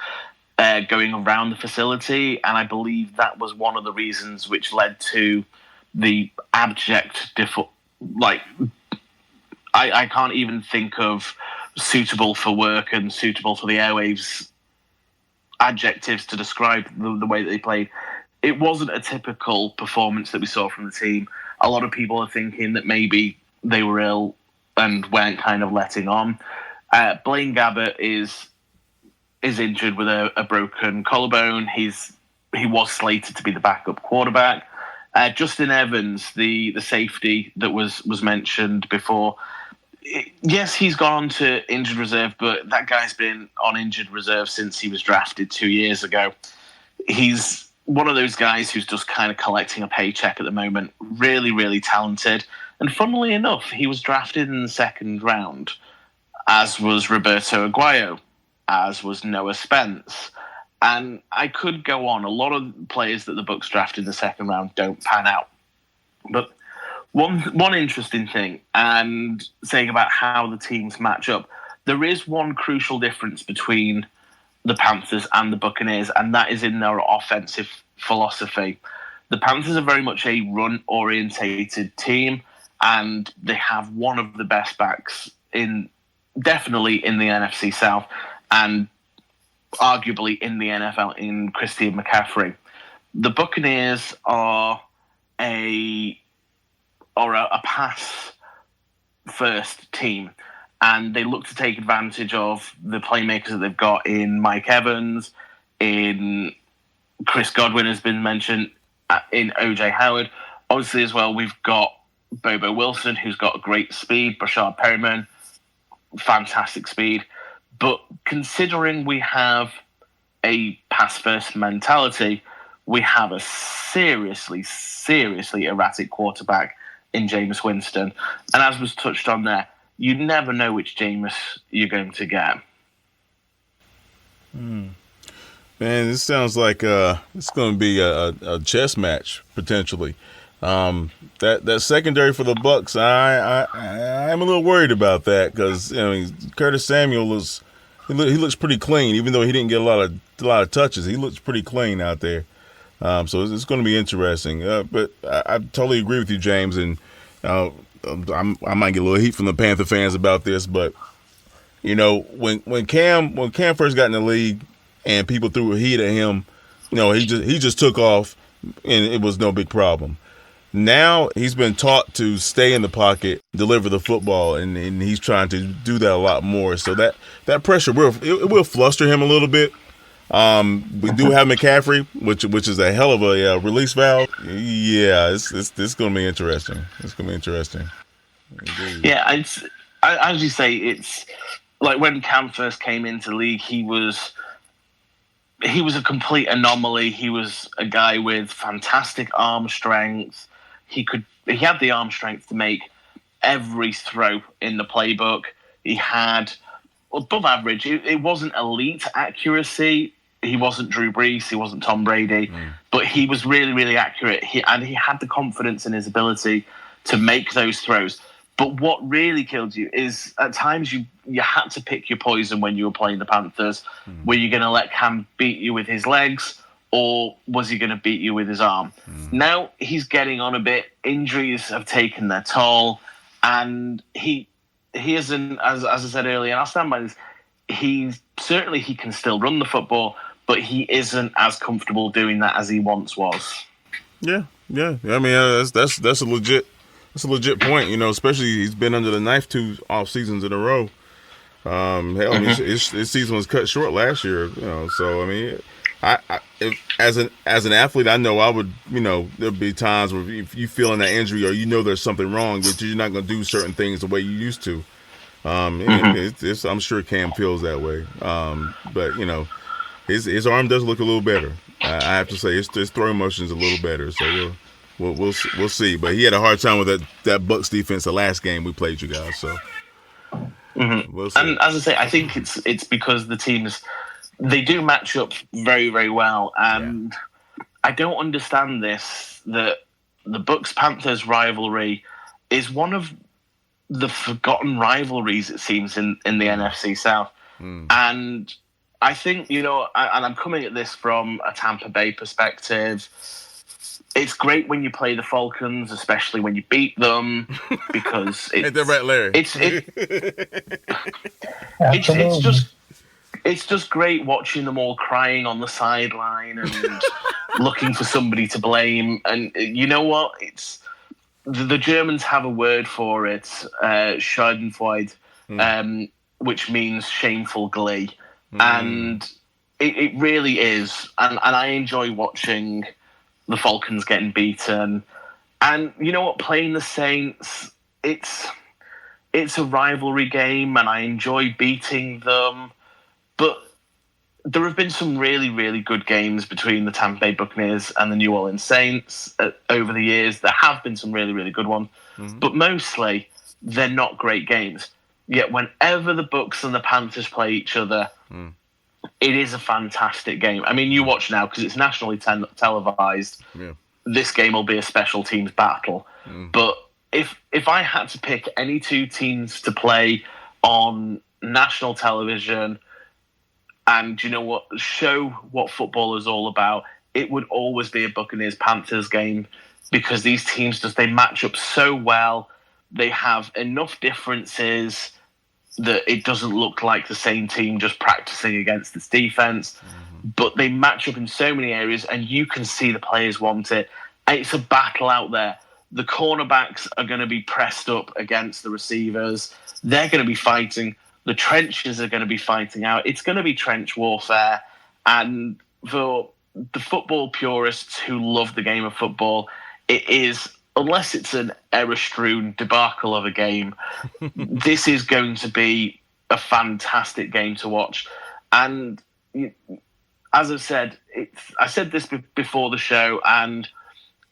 F: going around the facility, and I believe that was one of the reasons which led to the abject I can't even think of suitable for work and suitable for the airwaves adjectives to describe the way that they played. It wasn't a typical performance that we saw from the team. A lot of people are thinking that maybe they were ill and weren't kind of letting on. Blaine Gabbert is is injured with a broken collarbone. He was slated to be the backup quarterback. Justin Evans, the safety that was mentioned before, yes, he's gone on to injured reserve, but that guy's been on injured reserve since he was drafted 2 years ago. He's one of those guys who's just kind of collecting a paycheck at the moment. Really, really talented. And funnily enough, he was drafted in the second round, as was Roberto Aguayo, as was Noah Spence. And I could go on. A lot of players that the Bucs drafted in the second round don't pan out. But one interesting thing, and saying about how the teams match up, there is one crucial difference between the Panthers and the Buccaneers, and that is in their offensive philosophy. The Panthers are very much a run-orientated team, and they have one of the best backs definitely in the NFC South, and arguably in the NFL in Christian McCaffrey. The Buccaneers are a pass-first team, and they look to take advantage of the playmakers that they've got in Mike Evans, in Chris Godwin has been mentioned, in O.J. Howard. Obviously, as well, we've got Bobo Wilson, who's got great speed, Brashard Perriman, fantastic speed. But considering we have a pass-first mentality, we have a seriously, seriously erratic quarterback in Jameis Winston. And as was touched on there, you never know which Jameis you're going to get.
A: Man, this sounds like it's going to be a chess match, potentially. That secondary for the Bucs, I'm a little worried about that because Curtis Samuel he looks pretty clean, even though he didn't get a lot of touches. He looks pretty clean out there, so it's going to be interesting. But I totally agree with you, James, and I might get a little heat from the Panther fans about this, but when Cam first got in the league and people threw heat at him, he just took off and it was no big problem. Now he's been taught to stay in the pocket, deliver the football, and he's trying to do that a lot more. So that pressure will fluster him a little bit. We do have McCaffrey, which is a hell of a release valve. Yeah, it's going to be interesting. It's going to be interesting. Indeed.
F: Yeah, as you say, it's like when Cam first came into the league, he was a complete anomaly. He was a guy with fantastic arm strength. He had the arm strength to make every throw in the playbook. He had above average. It wasn't elite accuracy. He wasn't Drew Brees. He wasn't Tom Brady. But he was really, really accurate. He had the confidence in his ability to make those throws. But what really killed you is at times you had to pick your poison when you were playing the Panthers. Were you going to let Cam beat you with his legs, or was he going to beat you with his arm? Now he's getting on a bit. Injuries have taken their toll, and he isn't, as I said earlier, and I'll stand by this, he can still run the football, but he isn't as comfortable doing that as he once was. Yeah.
A: I mean, that's a legit point, especially he's been under the knife 2 off seasons in a row. His season was cut short last year, so I mean, as an athlete, I know I would, there'll be times where if you feel in that injury or there's something wrong, that you're not going to do certain things the way you used to. I'm sure Cam feels that way. But his arm does look a little better. I have to say his throwing motion is a little better. So we'll see. But he had a hard time with that Bucs defense the last game we played you guys. So we'll see. And
F: as I say, I think it's because the teams, they do match up very, very well. And I don't understand this, that the Bucs-Panthers rivalry is one of the forgotten rivalries, it seems, in the NFC South. And I think, and I'm coming at this from a Tampa Bay perspective. It's great when you play the Falcons, especially when you beat them, because it's...
A: They're right, Larry.
F: It's just great watching them all crying on the sideline and looking for somebody to blame. And you know what? It's the Germans have a word for it, Schadenfreude, which means shameful glee. And it really is. And I enjoy watching the Falcons getting beaten. And you know what? Playing the Saints, it's a rivalry game, and I enjoy beating them. But there have been some really, really good games between the Tampa Bay Buccaneers and the New Orleans Saints over the years. There have been some really, really good ones. But mostly, they're not great games. Yet whenever the Bucs and the Panthers play each other, it is a fantastic game. I mean, you watch now because it's nationally televised. Yeah. This game will be a special teams battle. But if I had to pick any two teams to play on national television and, you know what, show what football is all about, it would always be a Buccaneers-Panthers game because these teams they match up so well. They have enough differences that it doesn't look like the same team just practicing against its defense. But they match up in so many areas, and you can see the players want it. It's a battle out there. The cornerbacks are going to be pressed up against the receivers. They're going to be fighting. The trenches are going to be fighting out. It's going to be trench warfare. And for the football purists who love the game of football, it is, unless it's an error-strewn debacle of a game, this is going to be a fantastic game to watch. And as I said this before the show, and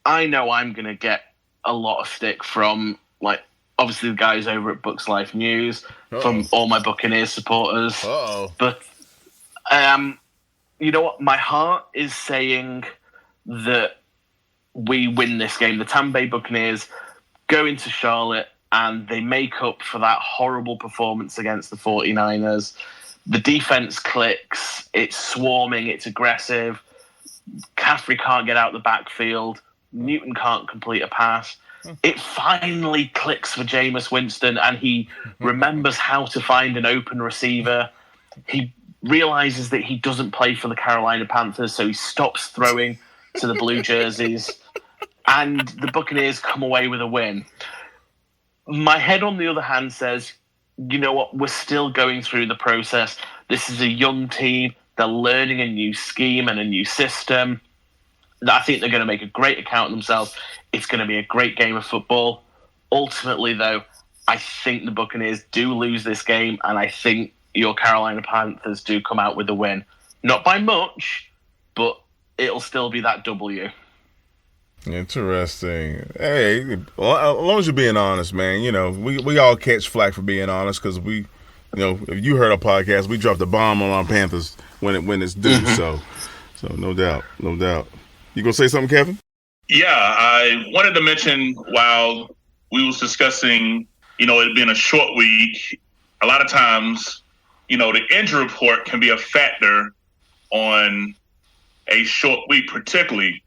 F: I know I'm going to get a lot of stick from, like, obviously the guys over at Bucs Life News, from all my Buccaneers supporters. But you know what? My heart is saying that we win this game. The Tampa Bay Buccaneers go into Charlotte and they make up for that horrible performance against the 49ers. The defense clicks. It's swarming. It's aggressive. Caffrey can't get out the backfield. Newton can't complete a pass. It finally clicks for Jameis Winston, and he remembers how to find an open receiver. He realizes that he doesn't play for the Carolina Panthers, so he stops throwing to the blue jerseys, and the Buccaneers come away with a win. My head, on the other hand, says, you know what, we're still going through the process. This is a young team. They're learning a new scheme and a new system. I think they're going to make a great account of themselves. It's going to be a great game of football. Ultimately, though, I think the Buccaneers do lose this game, and I think your Carolina Panthers do come out with a win. Not by much, but it'll still be that W.
A: Interesting. Hey, as long as you're being honest, man, you know, we all catch flack for being honest because we, you know, if you heard our podcast, we dropped a bomb on our Panthers when it's due. So no doubt. You gonna say something, Kevin?
C: Yeah, I wanted to mention while we was discussing, you know, it being a short week, a lot of times, you know, the injury report can be a factor on a short week, particularly.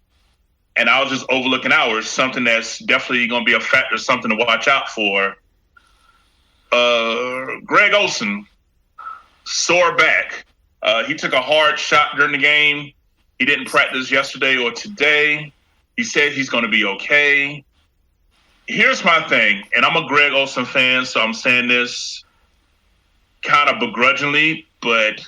C: And I was just overlooking ours, something that's definitely going to be a factor, something to watch out for. Greg Olsen, sore back. He took a hard shot during the game. He didn't practice yesterday or today. He said he's going to be okay. Here's my thing, and I'm a Greg Olsen fan, so I'm saying this kind of begrudgingly, but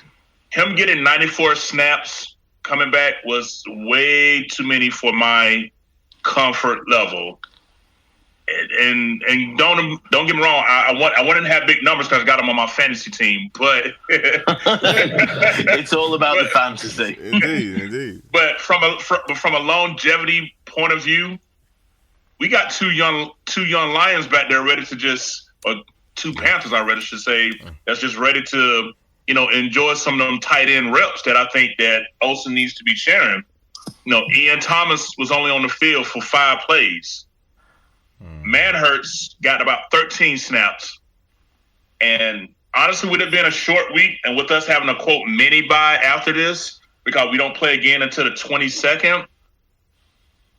C: him getting 94 snaps coming back was way too many for my comfort level. And don't get me wrong, I want to have big numbers because I got him on my fantasy team, but
F: it's all about the fantasy.
A: Indeed.
C: But from a longevity point of view, we got two young Lions back there ready to or two Panthers, I should say, that's just ready to, you know, enjoy some of them tight end reps that I think that Olsen needs to be sharing. You know, Ian Thomas was only on the field for 5 plays. Manhurts got about 13 snaps. And honestly, with it being a short week and with us having a, quote, mini bye after this, because we don't play again until the 22nd,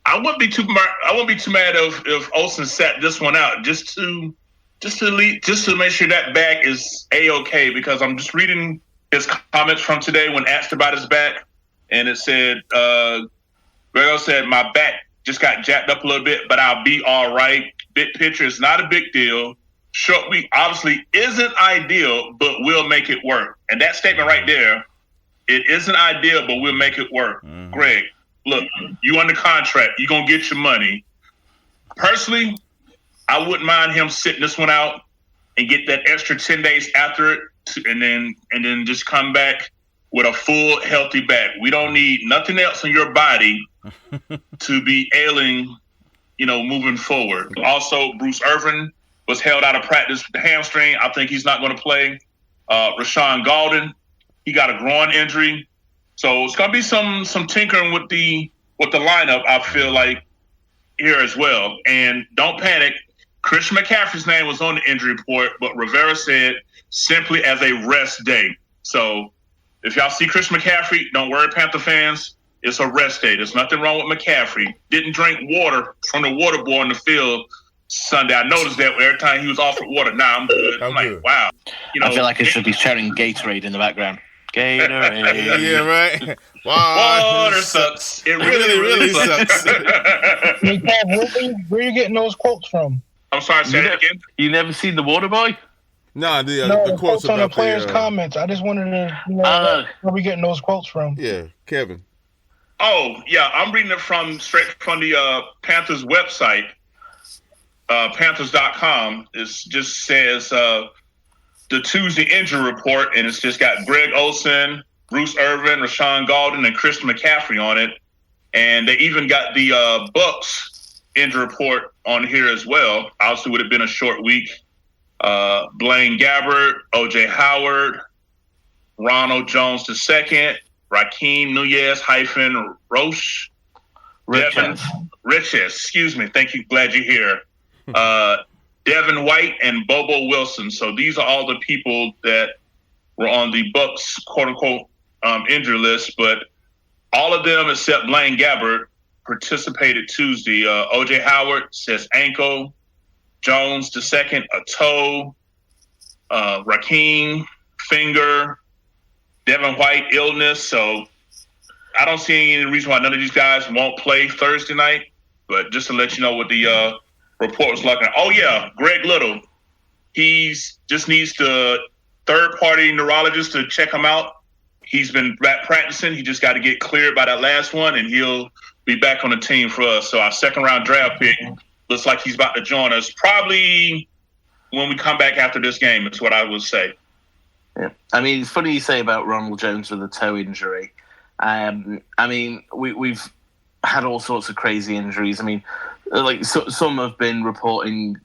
C: I wouldn't be too mad if Olsen sat this one out just to make sure that back is A-okay, because I'm just reading his comments from today when asked about his back, and it said, Grego said, my back just got jacked up a little bit, but I'll be all right. Big picture, it's not a big deal. short week obviously isn't ideal, but we'll make it work. And that statement right there, it isn't ideal, but we'll make it work. Mm-hmm. Greg, look, you under contract. You're going to get your money. Personally, I wouldn't mind him sitting this one out and get that extra 10 days after it, and then just come back with a full, healthy back. We don't need nothing else in your body to be ailing, moving forward. Also, Bruce Irvin was held out of practice with the hamstring. I think he's not going to play. Rashawn Golden, he got a groin injury. So it's going to be some tinkering with the lineup, I feel like, here as well. And don't panic. Christian McCaffrey's name was on the injury report, but Rivera said simply as a rest day. So if y'all see Christian McCaffrey, don't worry, Panther fans. It's a rest day. There's nothing wrong with McCaffrey. Didn't drink water from the water boy on the field Sunday. I noticed that every time he was offered water. Nah, I'm good. I'm like, wow.
F: I feel like it should be shouting Gatorade in the background. Gatorade.
A: Yeah, right.
C: Water sucks. It really sucks.
B: Hey, Kev, where are you getting those quotes from?
C: I'm sorry, say that again.
F: You never seen The Water Boy?
A: No, the quotes
B: on the players' comments. I just wanted to know where we getting those quotes from.
A: Yeah, Kevin.
C: Oh, yeah, I'm reading it straight from the Panthers website, Panthers.com. It just says the Tuesday injury report, and it's just got Greg Olsen, Bruce Irvin, Rashawn Golden, and Christian McCaffrey on it. And they even got the Bucs injury report on here as well. Obviously, would have been a short week. Blaine Gabbert, O.J. Howard, Ronald Jones II, Raheem Nunez-Roche, Riches, excuse me. Thank you. Glad you're here. Devin White and Bobo Wilson. So these are all the people that were on the Bucs quote-unquote injury list, but all of them except Blaine Gabbert participated Tuesday. O.J. Howard says ankle, Jones II, a toe, Raheem, finger, Devin White, illness. So I don't see any reason why none of these guys won't play Thursday night, but just to let you know what the report was looking at. Oh, yeah, Greg Little. He's just needs the third-party neurologist to check him out. He's been back practicing. He just got to get cleared by that last one, and he'll be back on the team for us. So our second-round draft pick looks like he's about to join us probably when we come back after this game, is what I would say.
F: Yeah. I mean, it's funny you say about Ronald Jones with a toe injury. We've had all sorts of crazy injuries. I mean, some have been reporting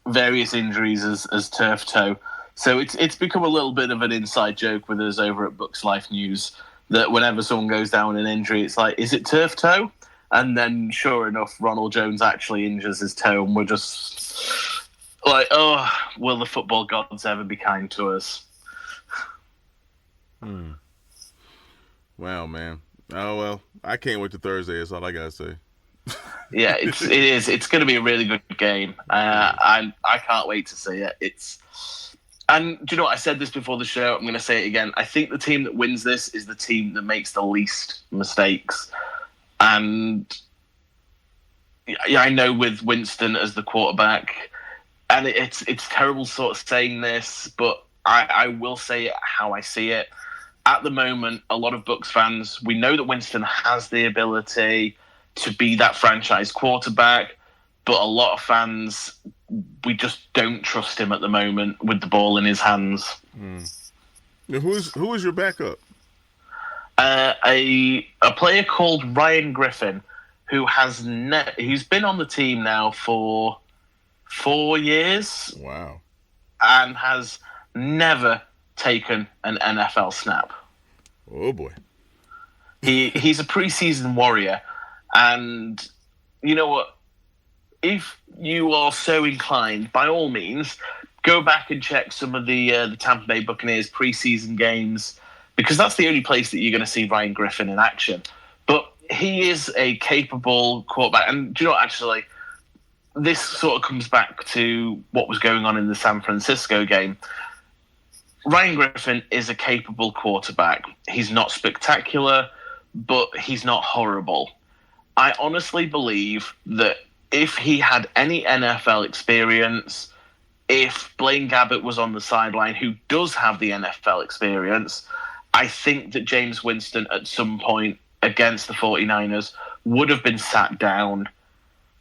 F: various injuries as turf toe. So it's become a little bit of an inside joke with us over at Bucs Life News that whenever someone goes down an injury, it's like, is it turf toe? And then, sure enough, Ronald Jones actually injures his toe, and we're just like, oh, will the football gods ever be kind to us?
A: Wow, man. Oh, well, I can't wait to Thursday. That's all I got to say.
F: Yeah, it is. It's going to be a really good game. I can't wait to see it. And do you know what? I said this before the show. I'm going to say it again. I think the team that wins this is the team that makes the least mistakes. And yeah, I know with Winston as the quarterback, and it's terrible sort of saying this, but I will say it how I see it. At the moment, a lot of Bucs fans, we know that Winston has the ability to be that franchise quarterback, but a lot of fans, we just don't trust him at the moment with the ball in his hands.
A: Now, who is your backup?
F: A player called Ryan Griffin, who he's been on the team now for 4 years.
A: Wow.
F: And has never taken an NFL snap.
A: Oh boy.
F: He's a preseason warrior, and you know what? If you are so inclined, by all means, go back and check some of the Tampa Bay Buccaneers preseason games, because that's the only place that you're going to see Ryan Griffin in action. But he is a capable quarterback, and do you know what, actually, this sort of comes back to what was going on in the San Francisco game. Ryan Griffin is a capable quarterback. He's not spectacular, but he's not horrible. I honestly believe that if he had any NFL experience, if Blaine Gabbert was on the sideline, who does have the NFL experience, I think that Jameis Winston at some point against the 49ers would have been sat down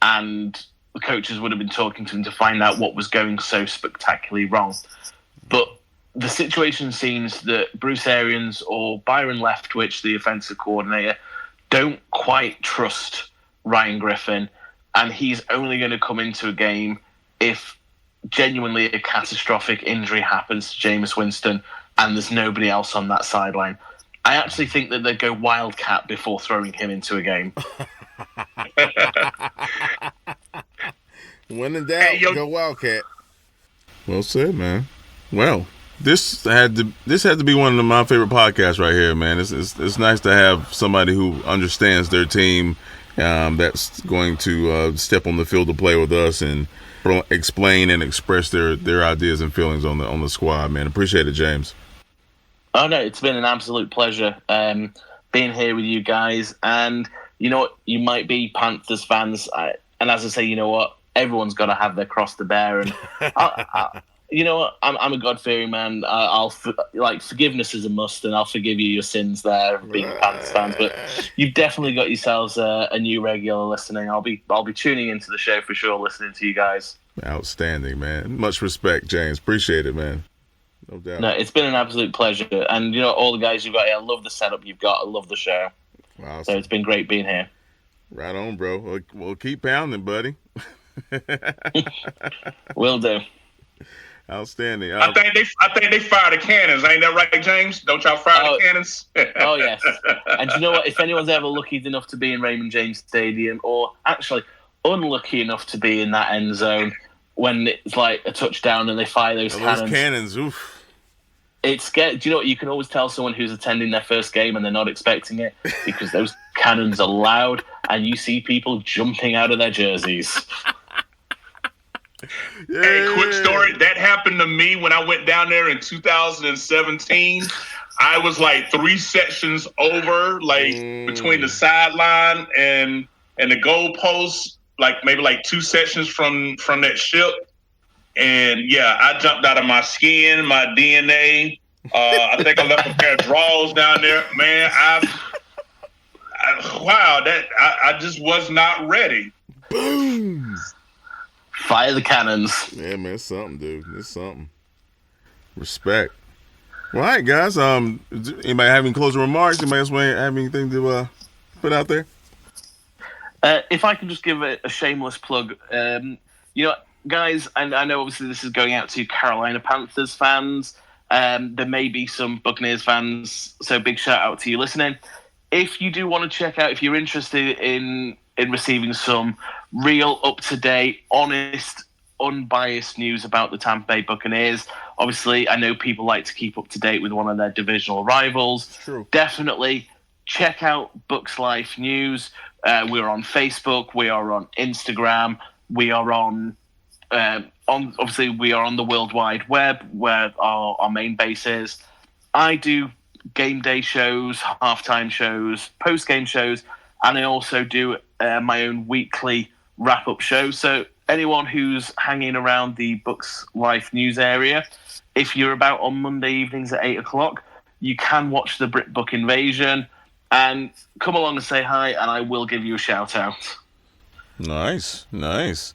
F: and the coaches would have been talking to him to find out what was going so spectacularly wrong. But the situation seems that Bruce Arians or Byron Leftwich, the offensive coordinator, don't quite trust Ryan Griffin, and he's only going to come into a game if genuinely a catastrophic injury happens to Jameis Winston and there's nobody else on that sideline. I actually think that they'd go Wildcat before throwing him into a game.
A: When in doubt, go Wildcat. Well said, man. Well, this had to be one of my favorite podcasts right here, man. It's nice to have somebody who understands their team, that's going to step on the field to play with us and explain and express their ideas and feelings on the squad, man. Appreciate it, James.
F: Oh no, it's been an absolute pleasure being here with you guys. And you know what, you might be Panthers fans, and as I say, you know what, everyone's got to have their cross to bear. And you know what, I'm a God-fearing man. Forgiveness is a must, and I'll forgive you your sins there, being Panthers fans. But you've definitely got yourselves a new regular listening. I'll be tuning into the show for sure, listening to you guys.
A: Outstanding, man. Much respect, James. Appreciate it, man. No doubt.
F: No, it's been an absolute pleasure. And, you know, all the guys you've got here, I love the setup you've got. I love the show. Awesome. So it's been great being here.
A: Right on, bro. Well, keep pounding, buddy.
F: Will do.
A: Outstanding.
C: I think they fire the cannons. Ain't that right, James? Don't y'all fire the cannons?
F: Oh, yes. And you know what? If anyone's ever lucky enough to be in Raymond James Stadium, or actually unlucky enough to be in that end zone when it's like a touchdown and they fire those cannons.
A: Oof.
F: It's scary. Do you know what? You can always tell someone who's attending their first game and they're not expecting it, because those cannons are loud and you see people jumping out of their jerseys.
A: Yeah.
C: Hey, quick story. That happened to me when I went down there in 2017. I was like 3 sections over, between the sideline and the goal post, maybe 2 sections from that ship. And yeah, I jumped out of my skin, my DNA. I think I left a pair of drawers down there. Man, I just was not ready.
A: Boom.
F: Fire the cannons.
A: Yeah, man, it's something, dude. It's something. Respect. Well, all right, guys. Anybody have any closing remarks? Anybody else have anything to put out there?
F: If I can just give a shameless plug, guys, and I know obviously this is going out to Carolina Panthers fans. There may be some Buccaneers fans, so big shout out to you listening. If you do want to check out, if you're interested in receiving some real, up-to-date, honest, unbiased news about the Tampa Bay Buccaneers, obviously I know people like to keep up to date with one of their divisional rivals.
A: True. Definitely
F: check out Bucs Life News. We're on Facebook. We are on Instagram. We are on obviously we are on the World Wide Web, where our main base is. I do game day shows, halftime shows, post-game shows, and I also do my own weekly wrap-up show. So anyone who's hanging around the Bucs Life News area, if you're about on Monday evenings at 8 o'clock, you can watch the Brit Buc Invasion and come along and say hi, and I will give you a shout-out.
A: Nice. I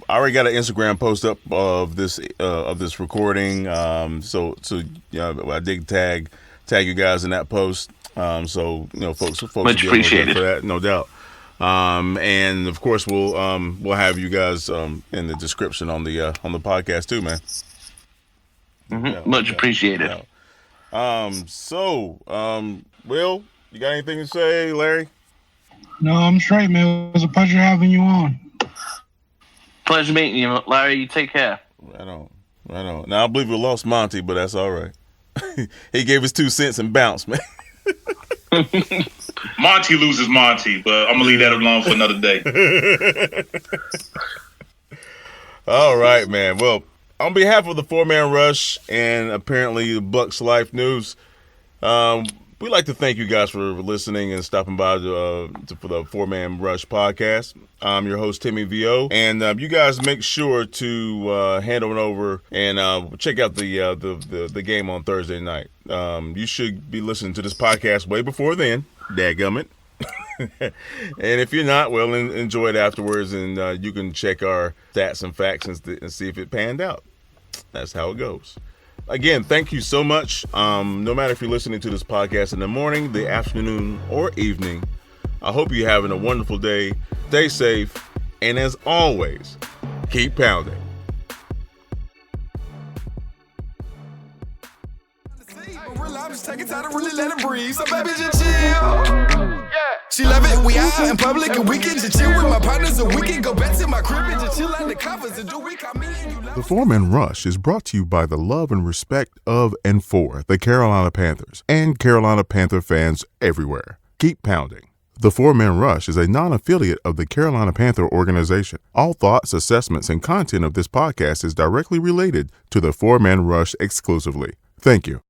A: already got an Instagram post up of this recording. So I did tag you guys in that post. So folks
F: much appreciated
A: for that, no doubt. And of course we'll have you guys in the description on the podcast too, man.
F: Much appreciated.
A: Will, you got anything to say, Larry?
B: No, I'm straight, man. It was a pleasure having you on.
F: Pleasure meeting you, Larry. You take care.
A: Right on. Now I believe we lost Monty, but that's all right. He gave his 2 cents and bounced, man.
C: Monty loses Monty, but I'm gonna leave that alone for another day.
A: All right, man. Well, on behalf of the 4-Man Rush and apparently the Bucs Life News, We'd like to thank you guys for listening and stopping by for the 4-Man Rush podcast. I'm your host, Timmy VO, and you guys make sure to hand on over and check out the game on Thursday night. You should be listening to this podcast way before then, dadgummit. And if you're not, well, enjoy it afterwards, and you can check our stats and facts and see if it panned out. That's how it goes. Again, thank you so much. No matter if you're listening to this podcast in the morning, the afternoon, or evening, I hope you're having a wonderful day. Stay safe, and as always, keep pounding.
G: I'm just taking time to really let it breathe. So baby, just chill. She love it. We out in public and we can just chill with my partners, and we can go back to my crib and just chill under covers and do we call me and you love.
A: The 4-Man Rush is brought to you by the love and respect of and for the Carolina Panthers and Carolina Panther fans everywhere. Keep pounding. The 4-Man Rush is a non-affiliate of the Carolina Panther organization. All thoughts, assessments, and content of this podcast is directly related to the 4-Man Rush exclusively. Thank you.